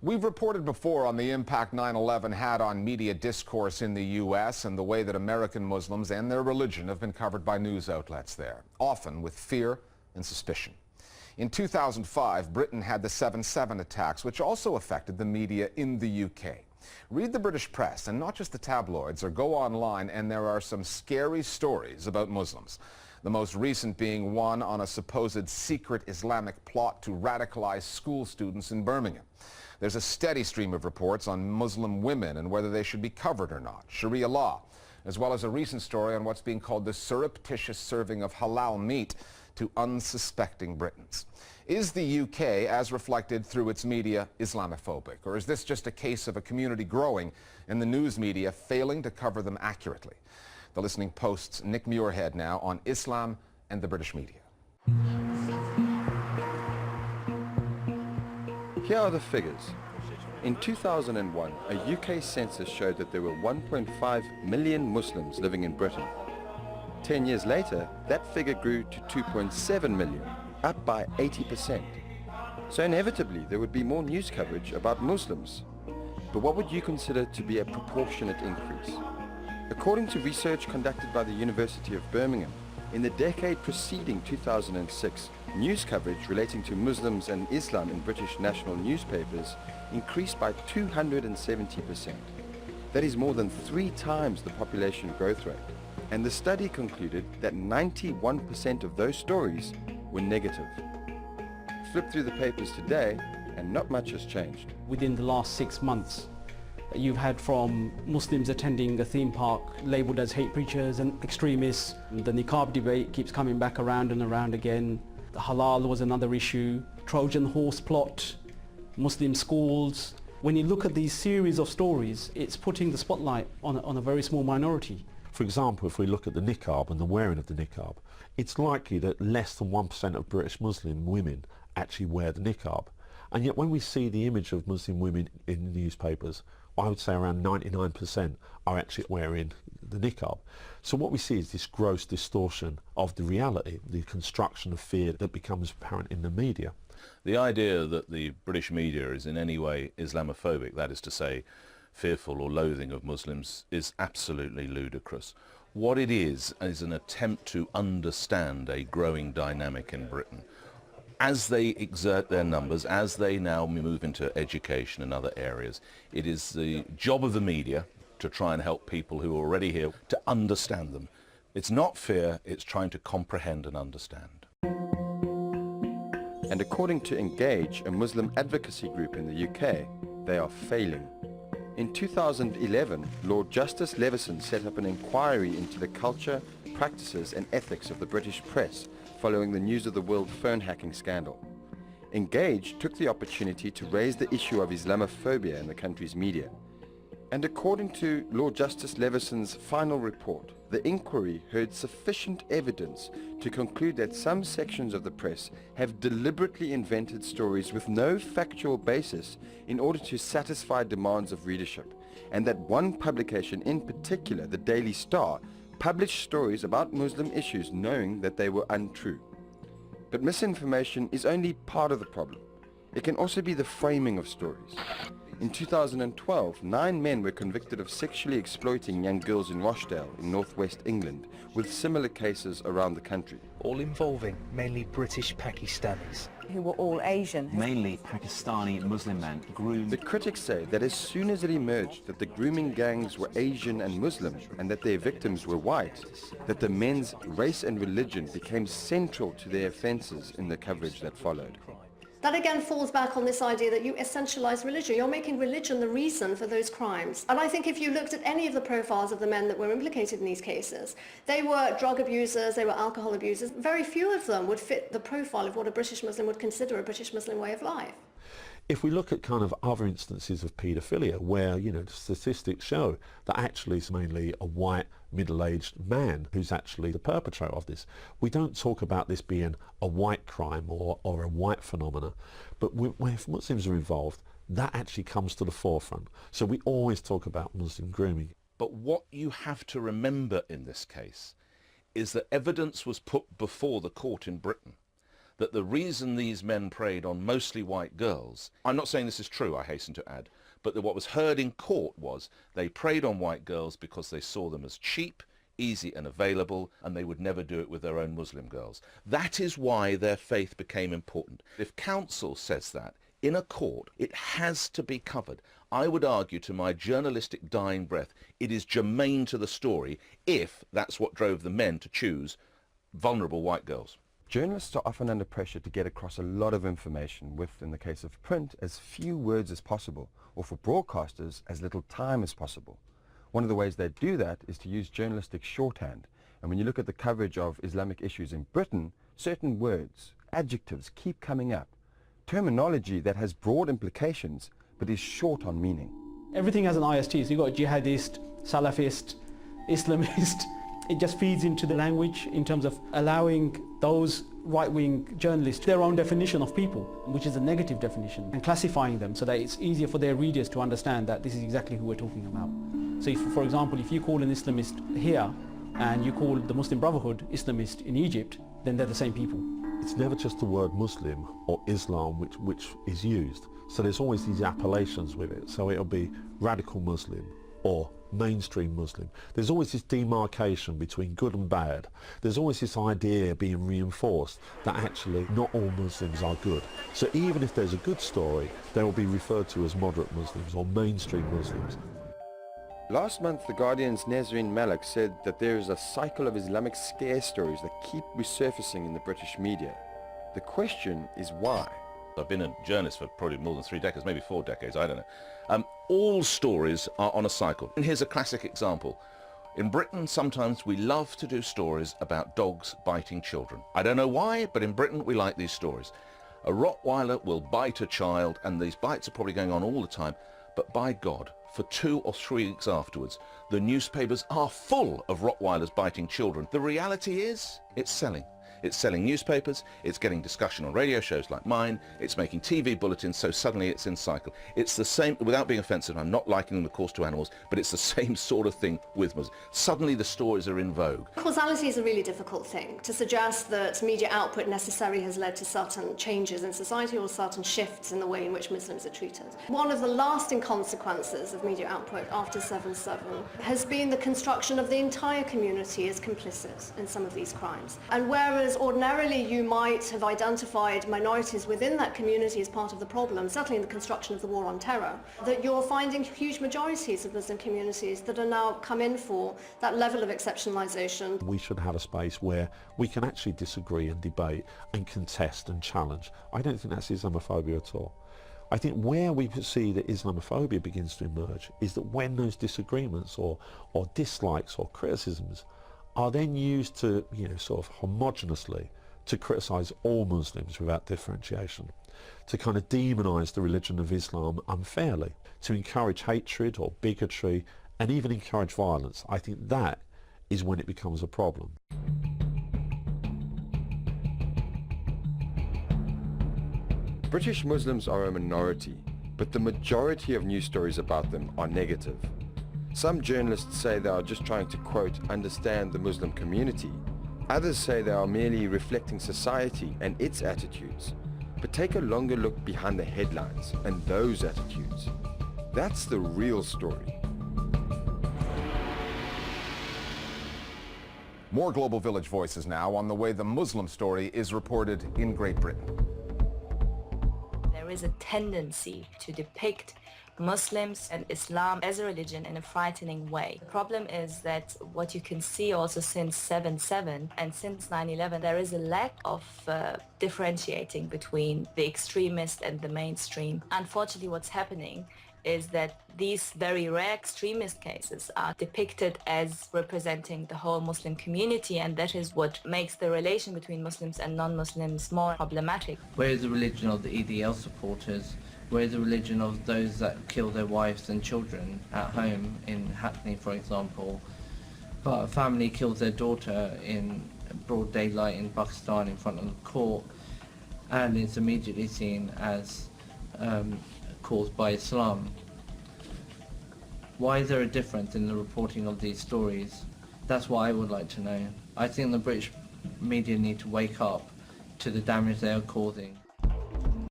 We've reported before on the impact 9/11 had on media discourse in the U.S. and the way that American Muslims and their religion have been covered by news outlets there, often with fear and suspicion. In 2005, Britain had the 7/7 attacks, which also affected the media in the UK. Read the British press, and not just the tabloids, or go online, and there are some scary stories about Muslims. The most recent being one on a supposed secret Islamic plot to radicalize school students in Birmingham. There's a steady stream of reports on Muslim women and whether they should be covered or not, Sharia law, as well as a recent story on what's being called the surreptitious serving of halal meat to unsuspecting Britons. Is the UK, as reflected through its media, Islamophobic? Or is this just a case of a community growing and the news media failing to cover them accurately? The Listening Post's Nick Muirhead now on Islam and the British media. Here are the figures. In 2001, a UK census showed that there were 1.5 million Muslims living in Britain. 10 years later, that figure grew to 2.7 million, up by 80%. So inevitably, there would be more news coverage about Muslims. But what would you consider to be a proportionate increase? According to research conducted by the University of Birmingham, in the decade preceding 2006, news coverage relating to Muslims and Islam in British national newspapers increased by 270%. That is more than 3 times the population growth rate. And the study concluded that 91% of those stories were negative. Flip through the papers today and not much has changed. Within the last 6 months, you've had from Muslims attending a theme park labelled as hate preachers and extremists. The niqab debate keeps coming back around and around again. The halal was another issue. Trojan horse plot, Muslim schools. When you look at these series of stories, it's putting the spotlight on a very small minority. For example, if we look at the niqab and the wearing of the niqab, it's likely that less than 1% of British Muslim women actually wear the niqab. And yet when we see the image of Muslim women in the newspapers, I would say around 99% are actually wearing the niqab. So what we see is this gross distortion of the reality, the construction of fear that becomes apparent in the media. The idea that the British media is in any way Islamophobic, that is to say, fearful or loathing of Muslims, is absolutely ludicrous. What it is an attempt to understand a growing dynamic in Britain. As they exert their numbers, as they now move into education and other areas, it is the job of the media to try and help people who are already here to understand them. It's not fear, it's trying to comprehend and understand. And according to Engage, a Muslim advocacy group in the UK, they are failing. In 2011, Lord Justice Leveson set up an inquiry into the culture, practices and ethics of the British press following the news of the world phone hacking scandal. Engage took the opportunity to raise the issue of Islamophobia in the country's media. And according to Lord Justice Leveson's final report, the inquiry heard sufficient evidence to conclude that some sections of the press have deliberately invented stories with no factual basis in order to satisfy demands of readership, and that one publication in particular, the Daily Star, published stories about Muslim issues knowing that they were untrue. But misinformation is only part of the problem. It can also be the framing of stories. In 2012, 9 men were convicted of sexually exploiting young girls in Rochdale in northwest England, with similar cases around the country. All involving mainly British Pakistanis. Who were all Asian. Mainly Pakistani Muslim men groomed. The critics say that as soon as it emerged that the grooming gangs were Asian and Muslim and that their victims were white, that the men's race and religion became central to their offences in the coverage that followed. That again falls back on this idea that you essentialize religion. You're making religion the reason for those crimes. And I think if you looked at any of the profiles of the men that were implicated in these cases, they were drug abusers, they were alcohol abusers. Very few of them would fit the profile of what a British Muslim would consider a British Muslim way of life. If we look at kind of other instances of paedophilia where, the statistics show that actually it's mainly a white middle-aged man who's actually the perpetrator of this. We don't talk about this being a white crime or a white phenomena, but if Muslims are involved, that actually comes to the forefront. So we always talk about Muslim grooming. But what you have to remember in this case is that evidence was put before the court in Britain that the reason these men preyed on mostly white girls, I'm not saying this is true, I hasten to add, but that what was heard in court was they preyed on white girls because they saw them as cheap, easy and available, and they would never do it with their own Muslim girls. That is why their faith became important. If counsel says that in a court, it has to be covered. I would argue to my journalistic dying breath, it is germane to the story if that's what drove the men to choose vulnerable white girls. Journalists are often under pressure to get across a lot of information with, in the case of print, as few words as possible, or for broadcasters, as little time as possible. One of the ways they do that is to use journalistic shorthand. And when you look at the coverage of Islamic issues in Britain, certain words, adjectives keep coming up. Terminology that has broad implications, but is short on meaning. Everything has an IST, so you've got jihadist, Salafist, Islamist. It just feeds into the language in terms of allowing those right-wing journalists their own definition of people, which is a negative definition, and classifying them so that it's easier for their readers to understand that this is exactly who we're talking about. So if, for example, if you call an Islamist here and you call the Muslim Brotherhood Islamist in Egypt, then they're the same people. It's never just the word Muslim or Islam which is used. So there's always these appellations with it. So it'll be radical Muslim or mainstream Muslim. There's always this demarcation between good and bad. There's always this idea being reinforced that actually not all Muslims are good. So even if there's a good story, they will be referred to as moderate Muslims or mainstream Muslims. Last month, The Guardian's Nazreen Malik said that there is a cycle of Islamic scare stories that keep resurfacing in the British media. The question is why? I've been a journalist for probably more than 3 decades, maybe 4 decades, I don't know. All stories are on a cycle. And here's a classic example. In Britain, sometimes we love to do stories about dogs biting children. I don't know why, but in Britain we like these stories. A Rottweiler will bite a child, and these bites are probably going on all the time, but by God, for 2 or 3 weeks afterwards, the newspapers are full of Rottweilers biting children. The reality is, it's selling. It's selling newspapers, it's getting discussion on radio shows like mine, it's making TV bulletins, so suddenly it's in cycle. It's the same, without being offensive, I'm not likening the cause to animals, but it's the same sort of thing with Muslims. Suddenly the stories are in vogue. Causality is a really difficult thing. To suggest that media output necessarily has led to certain changes in society or certain shifts in the way in which Muslims are treated. One of the lasting consequences of media output after 7/7 has been the construction of the entire community as complicit in some of these crimes. And whereas ordinarily you might have identified minorities within that community as part of the problem, certainly in the construction of the war on terror, that you're finding huge majorities of Muslim communities that are now come in for that level of exceptionalisation. We should have a space where we can actually disagree and debate and contest and challenge. I don't think that's Islamophobia at all. I think where we see that Islamophobia begins to emerge is that when those disagreements or dislikes or criticisms are then used to, sort of homogenously to criticise all Muslims without differentiation, to kind of demonise the religion of Islam unfairly, to encourage hatred or bigotry and even encourage violence. I think that is when it becomes a problem. British Muslims are a minority, but the majority of news stories about them are negative. Some journalists say they are just trying to, quote, understand the Muslim community. Others say they are merely reflecting society and its attitudes. But take a longer look behind the headlines and those attitudes. That's the real story. More Global Village voices now on the way the Muslim story is reported in Great Britain. There is a tendency to depict Muslims and Islam as a religion in a frightening way. The problem is that what you can see also since 7/7 and since 9/11, there is a lack of differentiating between the extremist and the mainstream. Unfortunately, what's happening is that these very rare extremist cases are depicted as representing the whole Muslim community, and that is what makes the relation between Muslims and non-Muslims more problematic. Where is the religion of the EDL supporters? Where is the religion of those that kill their wives and children at home in Hackney, for example? But a family kills their daughter in broad daylight in Pakistan in front of the court, and it's immediately seen as caused by Islam. Why is there a difference in the reporting of these stories? That's what I would like to know. I think the British media need to wake up to the damage they are causing.